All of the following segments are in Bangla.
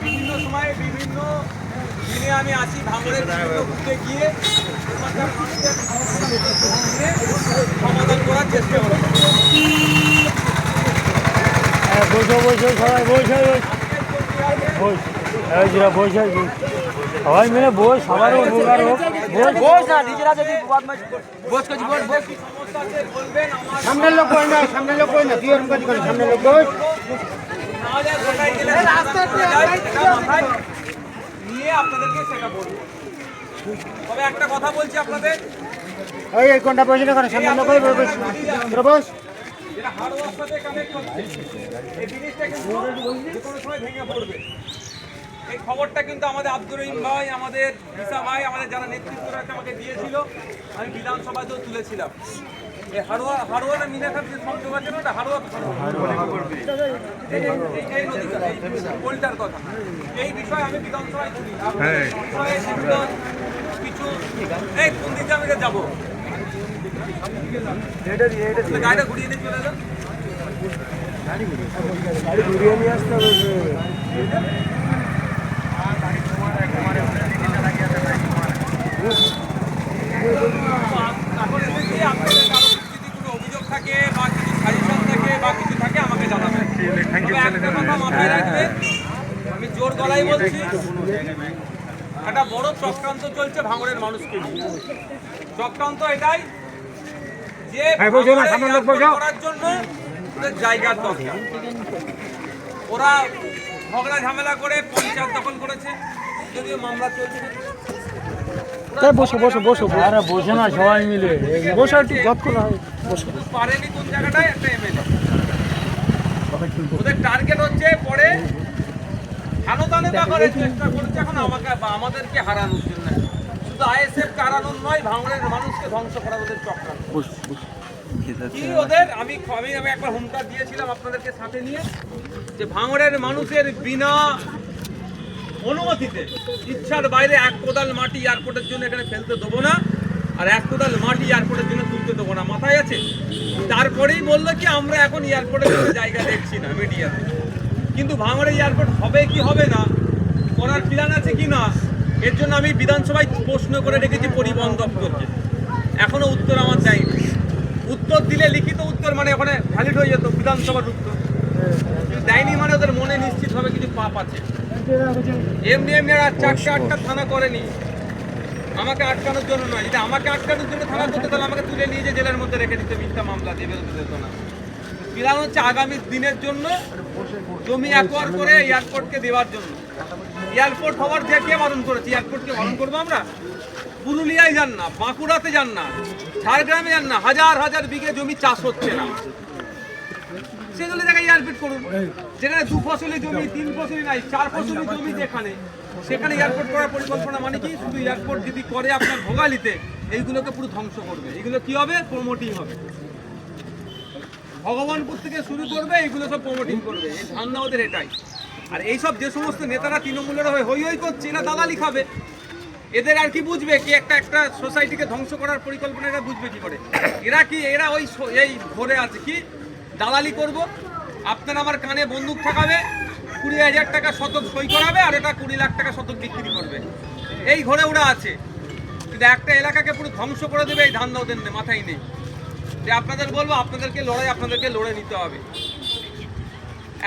বিভিন্ন সময়ে বিভিন্ন দিনে আমি আসি ভাঙড়ের বিভিন্ন বুথে গিয়ে ওখানকার মানুষের সমাধান করার চেষ্টা করি। বসো বসো সবাই বসে বসে সবাই মিলে বস সবার উপকার হোক। বস না নিজেরা যদি বস করছি বস বস সামনের লোক কই না সামনের লোক কই না তুই এরকম কাজ করিস সামনের লোক বস নিয়ে আপনাদেরকে সেটা বলবো। তবে একটা কথা বলছি আপনাদের, এই কোনটা পয়সা করে সামনের লোক বস যেটা হার্ডওয়ার সাথে কানেক্ট হচ্ছে এই জিনিসটা কিন্তু যে কোনো সময় ভেঙে পড়বে। এই খবরটা কিন্তু আমাদের আব্দুর রহিম ভাই, আমাদের ঈসা ভাই, আমাদের যারা নেতৃত্বরা আমাকে দিয়েছিল, আমি বিধানসভাতেও তুলেছিলাম। এই হাড়োয়া মিনাখার যে সংযোগ আছে না, ওটা হাড়োয়া এই নদীটা, এই পোলটার কথা, এই বিষয়ে আমি বিধানসভায় তুলি। কিছু এই কোন দিকে আমি যাবো, গাড়িটা ঘুরিয়ে নিয়ে চলে যান, গাড়ি ঘুরিয়ে নিয়ে আসতে হবে। এখন এসেছি, আপনাদের কারো যদি কোনো অভিযোগ থাকে বা কিছু সাজেশন থাকে বা কিছু থাকে আমাকে জানাবেন। একটা কথা মাথায় রাখবেন, আমি জোর গলায় বলছি, একটা বড় চক্রান্ত চলছে ভাঙড়ের মানুষকে নিয়ে। চক্রান্ত এটাই যে করার জন্য ওদের জায়গার দরকার। ওরা ঝগড়া ঝামেলা করে পঞ্চায়েত দখল করেছে, যদিও মামলা চলছে। বসো বসো বসো আরে বসে না সবাই মিলে বসে একটু যত্ন বসো। পারেনি কোন জায়গাটায় একটা এমএলএ, ওদের টার্গেট হচ্ছে পরে হানোদানোদা করার চেষ্টা করছে এখন আমাকে বা আমাদেরকে হারানোর জন্য। শুধু আইএসএফকে হারানোর নয়, ভাঙড়ের মানুষকে ধ্বংস করা ওদের চক্রান্ত। কি ওদের আমি একবার হুমকার দিয়েছিলাম আপনাদেরকে সাথে নিয়ে, যে ভাঙড়ের মানুষের বিনা অনুমতিতে ইচ্ছার বাইরে এক কোদাল মাটি এয়ারপোর্টের জন্য এখানে ফেলতে দেবো না, আর এক কোদাল মাটি এয়ারপোর্টের জন্য তুলতে দেবো না, মাথায় আছে। তারপরেই বললো কি আমরা এখন এয়ারপোর্টের জন্য জায়গা দেখছি না মিডিয়াতে। কিন্তু ভাঙড়ে এয়ারপোর্ট হবে কি হবে না, করার প্ল্যান আছে কি না, এর জন্য আমি বিধানসভায় প্রশ্ন করে রেখেছি পরিবহন দপ্তরকে, এখনো উত্তর আমার দেয়নি। উত্তর দিলে লিখিত উত্তর মানে ওখানে ভ্যালিড হয়ে যেত বিধানসভার উত্তর, দেয়নি মানে ওদের মনে নিশ্চিতভাবে কিছু পাপ আছে। এমনি এমনি আর 4-8টা থানা করেনি আমাকে আটকানোর জন্য নয়। যদি আমাকে আটকানোর জন্য থানা করতে, তাহলে আমাকে তুলে নিয়ে যে জেলের মধ্যে রেখে দিতে, মিথ্যা মামলা দিয়ে বেরোতে দিত না। প্ল্যান হচ্ছে আগামী দিনের জন্য জমি অ্যাকোয়ার করে এয়ারপোর্টকে দেওয়ার জন্য। এয়ারপোর্ট হওয়ার যে কে বারণ করেছে? এয়ারপোর্টকে বারণ করবো আমরা? পুরুলিয়ায় যান না, বাঁকুড়াতে যান না, ঝাড়গ্রামে যান না, হাজার হাজার বিঘে জমি চাষ হচ্ছে না, সেগুলো জায়গায় এয়ারপোর্ট করুন। যেখানে 2 ফসলি জমি, 3 ফসলি নাই, 4 ফসলি জমি যেখানে, সেখানে এয়ারপোর্ট করার পরিকল্পনা। মানে কি, শুধু এয়ারপোর্ট যদি করে আপনার ভোগালিতে, এইগুলোকে পুরো ধ্বংস করবে। এইগুলো কি হবে? প্রমোটিং হবে। ভগবানপুর থেকে শুরু করবে, এইগুলো সব প্রমোটিং করবে। এই ধান্দা ওদের এটাই। আর এইসব যে সমস্ত নেতারা তৃণমূলের হয়ে হই হই করছে, এরা দালালি খাবে। এদের আর কি বুঝবে কি একটা সোসাইটিকে ধ্বংস করার পরিকল্পনা, এরা বুঝবে কি করে? এরা কি এরা ওই এই ঘরে আছে কি দালালি করব? আপনার আমার কানে বন্দুক ঠাকাবে, 20,000 টাকা শতক সই করাবে, আর এটা 20 লাখ টাকা শতক বিক্রি করবে। এই ঘরে ওরা আছে, কিন্তু একটা এলাকাকে পুরো ধ্বংস করে দেবে, এই ধান্দা ওদের মাথায় নেই। যে আপনাদের বলবো, আপনাদেরকে লড়ে নিতে হবে।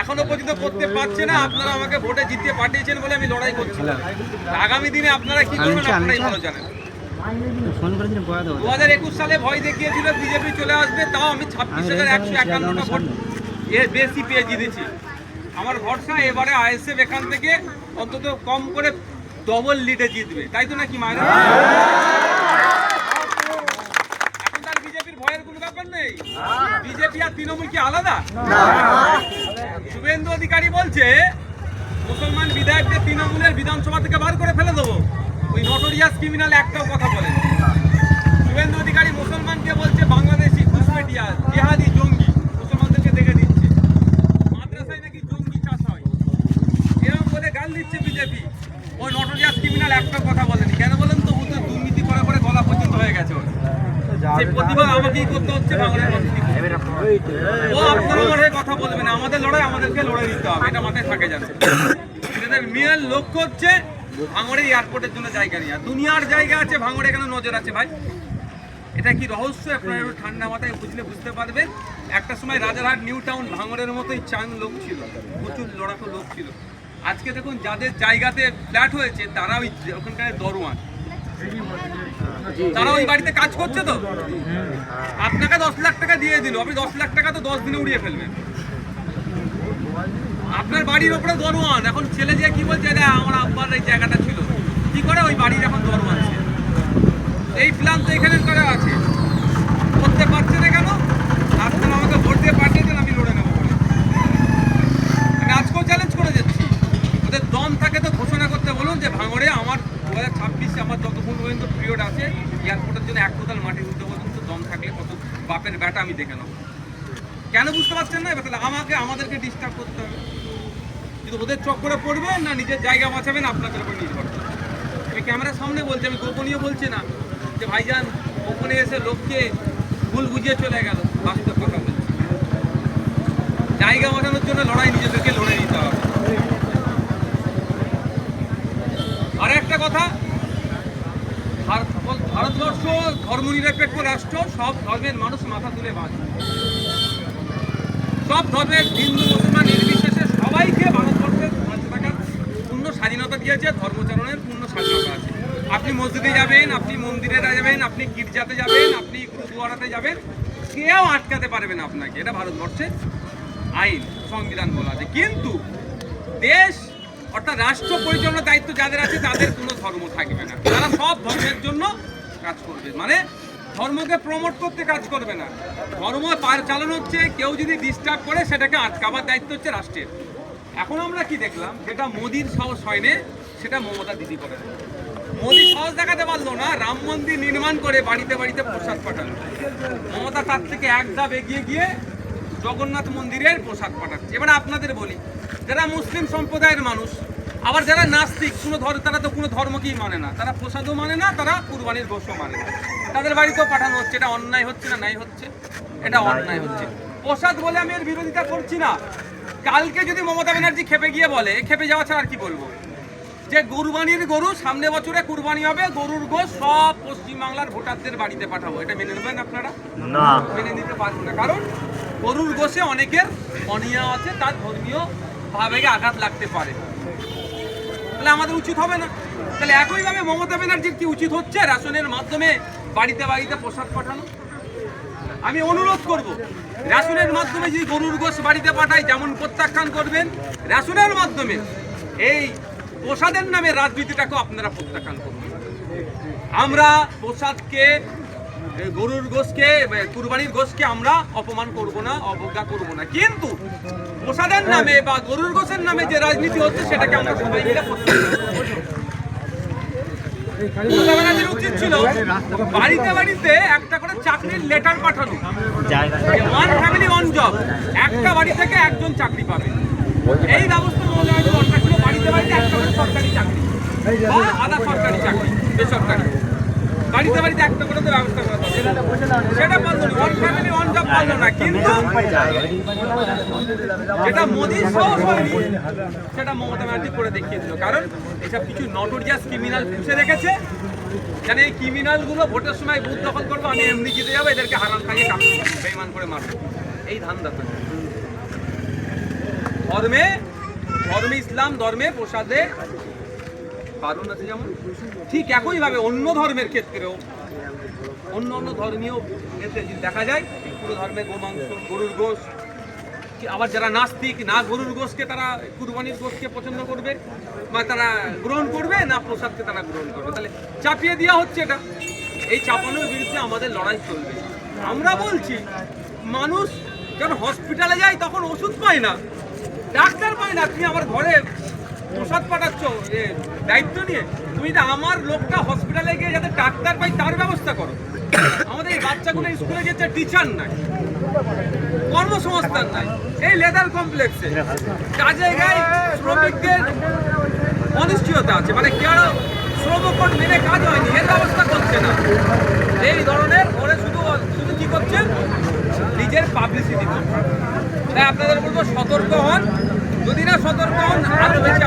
এখনো পর্যন্ত করতে পারছে না। আপনারা আমাকে ভোটে জিতিয়ে পাঠিয়েছেন বলে আমি লড়াই করছিলাম। আগামী দিনে আপনারা কি করবেন আপনারাই ভালো জানেন। 2021 সালে ভয় দেখিয়েছিল বিজেপি চলে আসবে, তাও আমি 26,151টা ভোট বেশি পেয়ে জিতেছি। আমার ভরসা এবারে আইএসএফ এখান থেকে অন্তত কম করে ডবল লিডে জিতবে, তাই তো নাকি মায়েরা? এখন তার বিজেপির ভয়ের কোনো ব্যাপার নেই। বিজেপি আর তৃণমূল কি আলাদা? শুভেন্দু অধিকারী বলছে মুসলমান বিধায়কদের তৃণমূলের বিধানসভা থেকে বার করে ফেলে দেবো। ওই নটোরিয়াস ক্রিমিনাল একটাও কথা বলেন। শুভেন্দু অধিকারী মুসলমানকে বলছে বাংলাদেশি ঘুষপেটিয়া, জেহাদি, জঙ্গি, মুসলমানদেরকে দেখে দিচ্ছে। মাদ্রাসায় নাকি জঙ্গি চাষ হয়, এরকম বলে গাল দিচ্ছে বিজেপি। ওই নটোরিয়াস ক্রিমিনাল একটাও কথা বলেনি। কেন বলেন তো? দুর্নীতি করে করে গলা পর্যন্ত হয়ে গেছে। সেই প্রতিবাদ আমাকেই করতে হচ্ছে, বাংলার মানুষকে। ও আপনার হয়ে কথা বলবে না, আমাদের লড়াই আমাদেরকে লড়াই দিতে হবে, এটা মাথায় থাকে। জানেন আমাদের মেন লক্ষ্য হচ্ছে ভাঙড়ে এয়ারপোর্টের জন্য জায়গা নেই। আর দুনিয়ার জায়গা আছে, ভাঙড়ে কেন নজর আছে ভাই? এটা কি রহস্য? আপনারা একটু ঠান্ডা মাথায় বুঝলে বুঝতে পারবেন। একটা সময় রাজারহাট নিউ টাউন ভাঙড়ের মতোই চাং লোক ছিল, প্রচুর লড়াকু লোক ছিল। আজকে দেখুন যাদের জায়গাতে ফ্ল্যাট হয়েছে তারা ওই ওখানকার দরওয়ান, তারা ওই বাড়িতে কাজ করছে। তো আপনাকে 10 লাখ টাকা দিয়ে দিল, আপনি 10 লাখ টাকা তো 10 দিনে উড়িয়ে ফেলবেন। আপনার বাড়ির ওপরে দরওয়ান, এখন ছেলে যে কি বলছে, আমার আব্বার এই জায়গাটা ছিল, কি করে ওই বাড়ির এখন দরওয়ান আছে। এই প্ল্যান তো এখানে করা আছে, করতে পারছে না কেন? আপনারা আমাকে ভোট দিয়ে পাঠিয়েছেন, আমি লড়ে নেবো বলে। আমি আজকেও চ্যালেঞ্জ করে যাচ্ছি, ওদের দম থাকে তো ঘোষণা করতে বলুন যে ভাঙড়ে আমার 2026 আমার যতক্ষণ পর্যন্ত পিরিয়ড আছে এয়ারপোর্টের জন্য 1 কোদাল মাটি তুলতে পর্যন্ত দম থাকলে কত বাপের ব্যাটা আমি দেখে নেবো। কেন বুঝতে পারছেন না? এবার তাহলে আমাদেরকে ডিস্টার্ব করতে হবে। কিন্তু ওদের চক্করে পড়বেন না নিজের জায়গা বাঁচাবেন, আপনাদের উপর নির্ভর করবে। আমি ক্যামেরার সামনে বলছি, আমি গোপনীয় বলছি না যে ভাইজান ওখানে এসে লোককে ভুল বুঝিয়ে চলে গেল। বাস্তব কথা বলছি, জায়গা বাঁচানোর জন্য লড়াই নিজেদেরকে লড়ে নিতে হবে। আর একটা কথা, ভারতবর্ষ ধর্মনিরপেক্ষ রাষ্ট্র, সব ধর্মের মানুষ মাথা তুলে বাঁচে। সব ধর্মের হিন্দু মুসলমান নির্বিশেষে সবাইকে ভারতবর্ষের বাঁচে থাকার পূর্ণ স্বাধীনতা দিয়েছে, ধর্মচারণের পূর্ণ স্বাধীনতা আছে। আপনি মসজিদে যাবেন, আপনি মন্দিরে যাবেন, আপনি গির্জাতে যাবেন, আপনি গুরুদুয়ারাতে যাবেন, কেউ আটকাতে পারবে না আপনাকে। এটা ভারতবর্ষের আইন, সংবিধান বলা আছে। কিন্তু দেশ অর্থাৎ রাষ্ট্র পরিচালনার দায়িত্ব যাদের আছে তাদের কোনো ধর্ম থাকবে না, তারা সব ধর্মের জন্য কাজ করবে। মানে ধর্মকে প্রমোট করতে কাজ করবে না, ধর্ম চালানো হচ্ছে। কেউ যদি ডিস্টার্ব করে সেটাকে আটকাবার দায়িত্ব হচ্ছে রাষ্ট্রের। এখন আমরা কি দেখলাম, যেটা মোদির সাহস হয়নি সেটা মমতা দিদি করে। মোদি সাহস দেখাতে পারলো না রাম মন্দির নির্মাণ করে বাড়িতে বাড়িতে প্রসাদ পাঠানো। মমতা তার থেকে এক ধাপ এগিয়ে গিয়ে জগন্নাথ মন্দিরের প্রসাদ পাঠাচ্ছে। এবার আপনাদের বলি, যারা মুসলিম সম্প্রদায়ের মানুষ, আবার যারা নাস্তিক, তারা তো কোনো ধর্মকেই মানে না, তারা প্রসাদও মানে না, তারা কুরবানির গোশও মানে না, তাদের বাড়িতেও পাঠানো হচ্ছে। এটা অন্যায় হচ্ছে না নাই হচ্ছে? এটা অন্যায় হচ্ছে। প্রসাদ বলে আমি এর বিরোধিতা করছি না। কালকে যদি মমতা ব্যানার্জি খেপে গিয়ে বলে, খেপে যাওয়া ছাড়া আর কি বলবো, যে কুরবানির গরু সামনে বছরে কুরবানি হবে, গরুর গোশ সব পশ্চিমবাংলার ভোটারদের বাড়িতে পাঠাবো, এটা মেনে নেবেন আপনারা? না, মেনে নিতে পারবেন না। কারণ গরুর গোশে অনেকের অনিয়া আছে, তার ধর্মীয় ভাবে আঘাত লাগতে পারে। তাহলে আমাদের উচিত হবে না? তাহলে একইভাবে মমতা ব্যানার্জির কি উচিত হচ্ছে? রেশনের মাধ্যমে বাড়িতে বাড়িতে প্রসাদ পাঠানো। আমি অনুরোধ করব, রেশনের মাধ্যমে যদি গরুর গোশ বাড়িতে পাঠাই, যেমন প্রত্যাখ্যান করবেন, রেশনের মাধ্যমে এই প্রসাদের নামে রাজনীতিটাকেও আপনারা প্রত্যাখ্যান করবেন। আমরা প্রসাদকে, গরুর গোশকে, কুরবানির গোশকে আমরা অপমান করব না, অবজ্ঞা করব না। কিন্তু প্রসাদের নামে বা গরুর গোশের নামে যে রাজনীতি হচ্ছে সেটাকে আমরা সবাই মিলে উচিত ছিল বাড়িতে বাড়িতে একটা করে চাকরির লেটার পাঠানো, ওয়ান ফ্যামিলি ওয়ান জব, একটা বাড়ি থেকে একজন চাকরি পাবে। এই ব্যবস্থা দরকার ছিল। বাড়িতে বাড়িতে একটা করে সরকারি চাকরি বা আধা সরকারি চাকরি, বেসরকারি, বাড়িতে বাড়িতে একটা করে তো ব্যবস্থা করা দরকার। সেটা পারলো না, ওয়ান ফ্যামিলি ওয়ান জব পারলো না। কিন্তু যেটা মোদির সাহস হয়নি সেটা মমতা ব্যানার্জি করে দেখিয়ে দিল। কারণ এসব কিছু নটোরিয়াস ক্রিমিনাল পুষে রেখেছে, জানে এই ক্রিমিনালগুলো ভোটের সময় বুথ দখল করবো, আমি এমনি জিতে যাবো, এদেরকে হারাম খাইয়ে কাপড় বেইমান করে মারবো, এই ধান্দা থাকে। ধর্মে ইসলাম ধর্মে প্রসাদে কারণ আছে, যেমন ঠিক একইভাবে অন্য ধর্মের ক্ষেত্রেও অন্য ধর্মীয় ক্ষেত্রে যদি দেখা যায় পুরো ধর্মে গোমাংস, গরুর গোশ, আবার যারা নাস্তিক, না গরুর গোশকে তারা কুরবানির গোশকে পছন্দ করবে বা তারা গ্রহণ করবে, না প্রসাদকে তারা গ্রহণ করবে। তাহলে চাপিয়ে দেওয়া হচ্ছে এটা। এই চাপানোর বিরুদ্ধে আমাদের লড়াই চলবে। আমরা বলছি, মানুষ যখন হসপিটালে যায় তখন ওষুধ পায় না, ডাক্তার পায় না, তুমি আমার ঘরে প্রসাদ পাঠাচ্ছ দায়িত্ব নিয়ে, তুমি তো আমার লোকটা হসপিটালে গিয়ে যাতে ডাক্তার পাই তার ব্যবস্থা করো। আমাদের এই বাচ্চাগুলো স্কুলে যেতে টিচার নাই, কর্মসংস্থান নাই, এই লেদার কমপ্লেক্সে কাজে গায়ে শ্রমিকদের অনিশ্চয়তা আছে, মানে কেন শ্রমকোড মেনে কাজ হয়নি, এর ব্যবস্থা করছে না। এই ধরনের ওরা শুধু কি করছে, নিজের পাবলিসিটি করছে। তাই আপনাদের বলবো সতর্ক হন, যদি না সতর্ক হন আরো বেশি